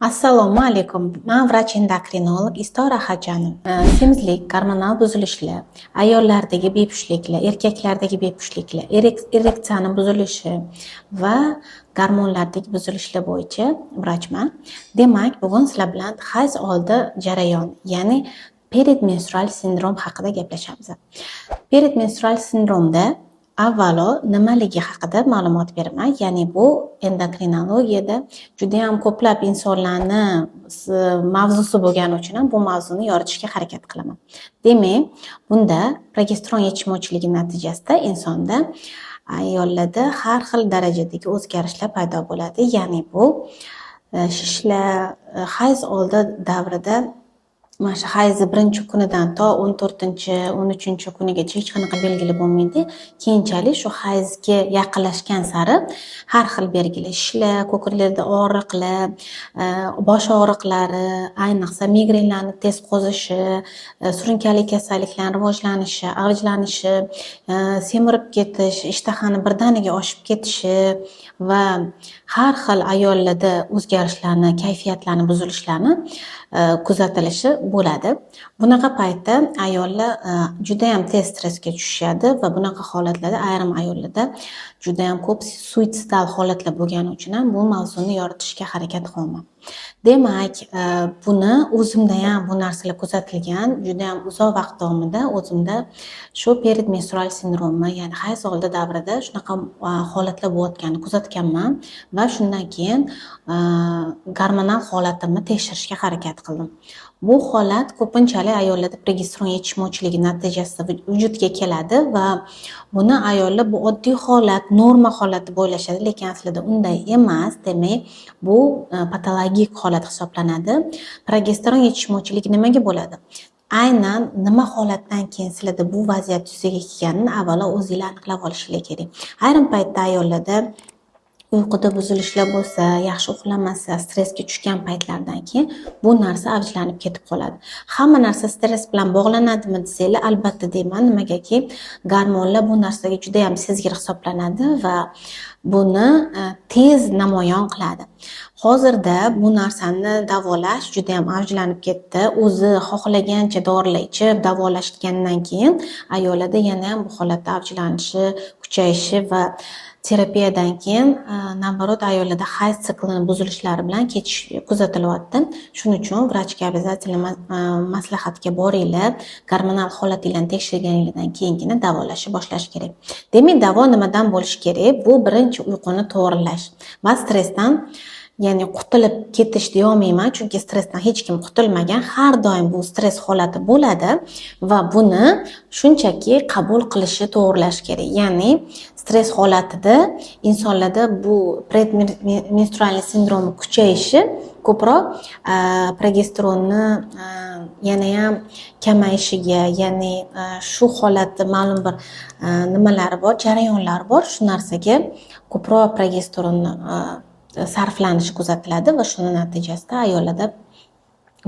Assalomu alaykum. Men vrach endokrinolog Istora Hajanov. Semizlik, gormonal buzilishlar, ayollardagi bepushtliklar, erkaklardagi bepushtliklar, ereksiyani buzilishi va gormonlardagi buzilishlar bo'yicha vrachman. Demak, bugun sizlar bilan hayz oldi jarayon, ya'ni peridmenstrual sindrom haqida gaplashamiz. Peridmenstrual sindromda avvalo nimaligi haqida ma'lumot beraman. Ya'ni bu endokrinologiyada juda ham ko'plab insonlarni mavzusi bo'lgani uchun ham bu mavzuni yoritishga harakat qilaman. Demak, bunda progesteron yetishmovchiligi natijasida insonda ayollarda har xil darajadagi o'zgarishlar paydo bo'ladi. Ya'ni bu shishlar hayz oldi davrida mana shu hayzi birinchi kunidan to 14-chi, 13-chi kunigacha hech qanaqa belgilar bo'lmaydi. Keyinchalik shu hayzga yaqinlashgan sari har xil belgilar, shishlar, ko'kraklarda og'riqlar, bosh og'riqlari, ayniqsa migrenlarning tez qo'zishi, surunkali kasalliklarning rivojlanishi, avjlanishi, semirib ketish, ishtahani birdaniga oshib ketishi va har xil ayollarda o'zgarishlarni, kayfiyatlarni buzilishlarni kuzatilishi bo'ladi. Bunaqa paytda ayollar juda ham tez stressga tushishadi va bunaqa holatlarda ayrim ayollarda juda ham ko'p suitsidal holatlar bo'lgani uchun ham bu mavzuni yoritishga harakat qilaman. Demak, buni o'zimda ham bu narsalar kuzatilgan, juda ham uzoq vaqt davomida o'zimda shu peridmenstrual sindromi, ya'ni hayz oldi davrida shunaqa holatlar bo'layotganini kuzatganman va shundan keyin gormonal holatimni tekshirishga harakat qildim. Bu holat ko'pinchalik ayollarda progesteron yetishmovchiligi natijasida vujudga keladi va buni ayollar bu oddiy holat, norma holat deb o'ylashadi, lekin aslida unday emas. Demak, bu patologik holat hisoblanadi. Progesteron yetishmovchiligi nimaga bo'ladi? Aynan nima holatdan keyin sizlarda bu vaziyat yuzaga kelganini avvalo o'zingizlar aniqlab olishingiz kerak. Ayrim paytda ayollarda uyquda buzilishlar bo'lsa, yaxshi uxlamasa, stressga tushgan paytlardan keyin bu narsa avjlanib ketib qoladi. Hamma narsa stress bilan bog'lanadimi desanglar, albatta deyman. Nimagaki, gormonlar bu narsaga juda ham sezgir hisoblanadi va buni tez namoyon qiladi. Hozirda bu narsani davolash juda ham avjlanib ketdi. O'zi xohlagancha dorilar ichib davolashgandan keyin ayollarda yana ham bu holatda avjlanishi, kuchayishi va terapiyadan keyin naborot ayollarda hayz siklini buzilishlari bilan ketish kuzatilyapti. Shuning uchun vrachga обязательно maslahatga boringlar. Gormonal holatinglarni tekshirganingizdan keyingina davolashni boshlash kerak. Demak, davo nimadan bo'lishi kerak? Bu birinchi uyquni to'g'rilash va stressdan, ya'ni qutulib ketish deya olmayman, chunki stressdan hech kim qutulmagan. Har doim bu stress holati bo'ladi va buni shunchaki qabul qilishni to'g'rilash kerak. Ya'ni stress holatida insonlarda bu premenstrual sindromi kuchayishi ko'proq progesteronni yana ham kamayishiga, ya'ni shu holatda ma'lum bir nimalari bor, jarayonlar bor. Shu narsaga ko'proq progesteronni sarflanishi kuzatiladi va shuni natijasida ayollarda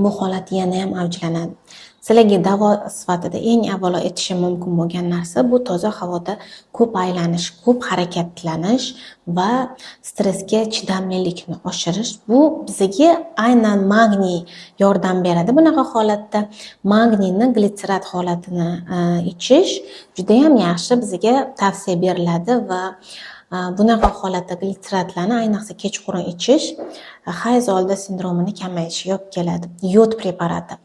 bu holat yana ham avjlanadi. Sizlarga davo sifatida eng avvalo aytishim mumkin bo'lgan narsa bu toza havoda ko'p aylanish, ko'p harakatlanish va stressga chidamlilikni oshirish. Bu bizga aynan magniy yordam beradi. Bunaqa holatda magniyni glitserat holatini ichish juda ham yaxshi bizga tavsiya beriladi va bunaqa holatda glitseratlarni ayniqsa kechqurun ichish hayz oldi sindromini kamayishiga olib keladi. Yod preparati.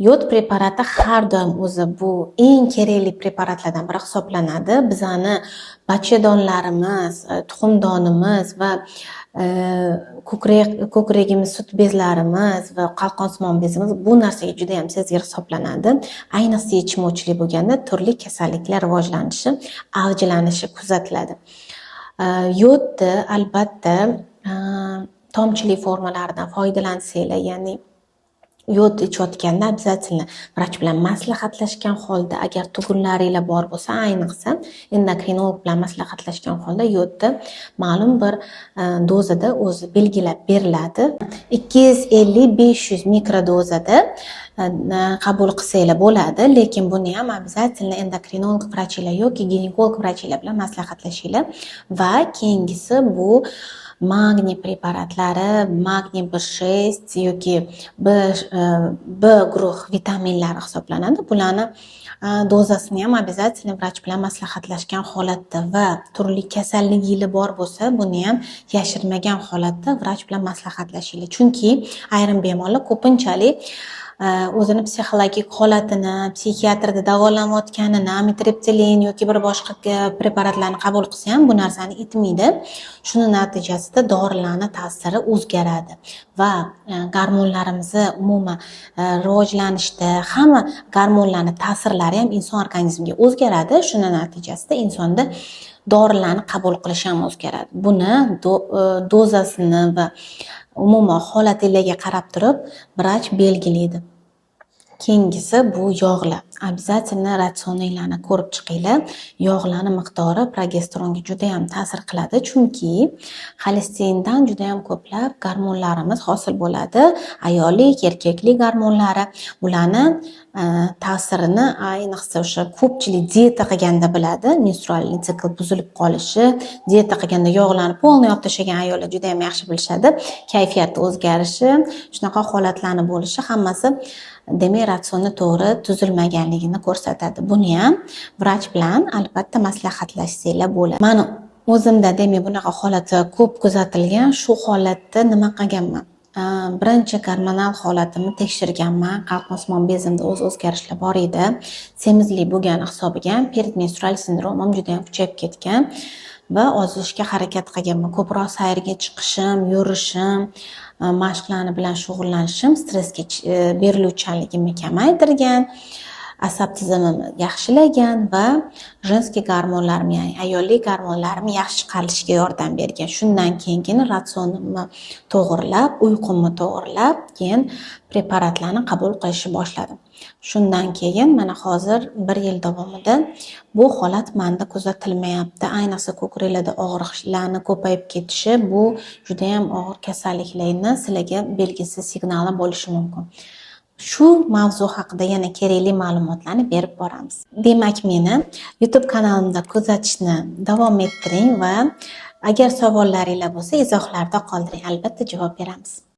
Yod preparati har doim o'zi bu eng kerakli preparatlardan biri hisoblanadi. Bizani bachadonlarimiz, tuxumdonimiz va ko'kragimiz, sut bezlarimiz va qalqonsimon bezimiz bu narsaga juda ham sezgir hisoblanadi. Ayniqsa yetishmovchilik bo'lganda turli kasalliklar rivojlanishi, avjlanishi kuzatiladi. Yodni albatta tomchili formalaridan foydalansanglar, ya'ni yod ichayotganda обязательно vrach bilan maslahatlashgan holda, agar tugunlaringlar bor bo'lsa, ayniqsa endokrinolog bilan maslahatlashgan holda yodni ma'lum bir dozada o'zi belgilab beriladi. 250-500 mikrodozada qabul qilsanglar bo'ladi, lekin buni ham обязательно endokrinolog vrachinglar yoki ginekolog vrachinglar bilan maslahatlashinglar va keyingisi bu magniy preparatlari, magniy B6 yoki B guruh vitaminlari hisoblanadi. Bularni dozasini ham обязательно vrach bilan maslahatlashgan holatda va turli kasalligingiz bor bo'lsa, buni ham yashirmagan holatda vrach bilan maslahatlashinglar. Chunki ayrim bemorlar ko'pinchalik o'zini psixologik holatini, psixiatrda davolanayotganini, amitriptilin yoki bir boshqa preparatlarni qabul qilsa ham bu narsani aytmaydi. Shuni natijasida dorilarning ta'siri o'zgaradi va gormonlarimizni umuman rivojlanishda hamma gormonlarning ta'sirlari ham inson organizmiga o'zgaradi. Shuni natijasida insonda dorilarni qabul qilish ham o'zgaradi. Buni dozasini va umuman holatingizga qarab turib vrach belgilaydi. Keyingisi bu yog'lar. Обязательно ratsioninglarni ko'rib chiqinglar. Yog'larning miqdori progesteronga juda ham ta'sir qiladi, chunki xolesterindan juda ham ko'plab gormonlarimiz hosil bo'ladi. Ayollik, erkaklik gormonlari, bularni ta'sirini ayniqsa o'sha ko'pchilik dieta qilganda biladi. Menstrualniy sikl buzilib qolishi, dieta qilganda yog'larni polniy olib tashlagan ayollar juda ham yaxshi bilishadi. Kayfiyati o'zgarishi, shunaqa holatlarni bo'lishi hammasi demak ratsionni to'g'ri tuzilmaganligini ko'rsatadi. Buni ham vrach bilan albatta maslahatlashsanglar bo'ladi. Meni o'zimda demak bunaqa holat ko'p kuzatilgan. Shu holatda nima qilganman? Birinchi gormonal holatimni tekshirganman. Qalqonsimon bezimda o'zgarishlar bor edi. Semizlik bo'lgani hisobiga perimenstrual sindromim juda ham kuchayib ketgan va ozishga harakat qilganman. Ko'proq sayrga chiqishim, yurishim, mashqlar bilan shug'ullanishim stressga beriluvchanligimni kamaytirgan, asab tizimimni yaxshilagan va jenskiy gormonlarim, ya'ni ayollik gormonlarim yaxshi chiqarilishiga yordam bergan. Shundan keyin ratsionimni to'g'irlab, uyqumni to'g'irlab, keyin preparatlarni qabul qilishni boshladim. Shundan keyin mana hozir 1 yil davomida bu holat menda kuzatilmayapti. Ayniqsa ko'kraklarda og'riqlarning ko'payib ketishi bu juda ham og'ir kasalliklarning sizlarga belgisi, signali bo'lishi mumkin. Shu mavzu haqida yana kerakli ma'lumotlarni berib boramiz. Demak, meni YouTube kanalimda kuzatishni davom ettiring va agar savollaringiz bo'lsa, izohlarda qoldiring, albatta javob beramiz.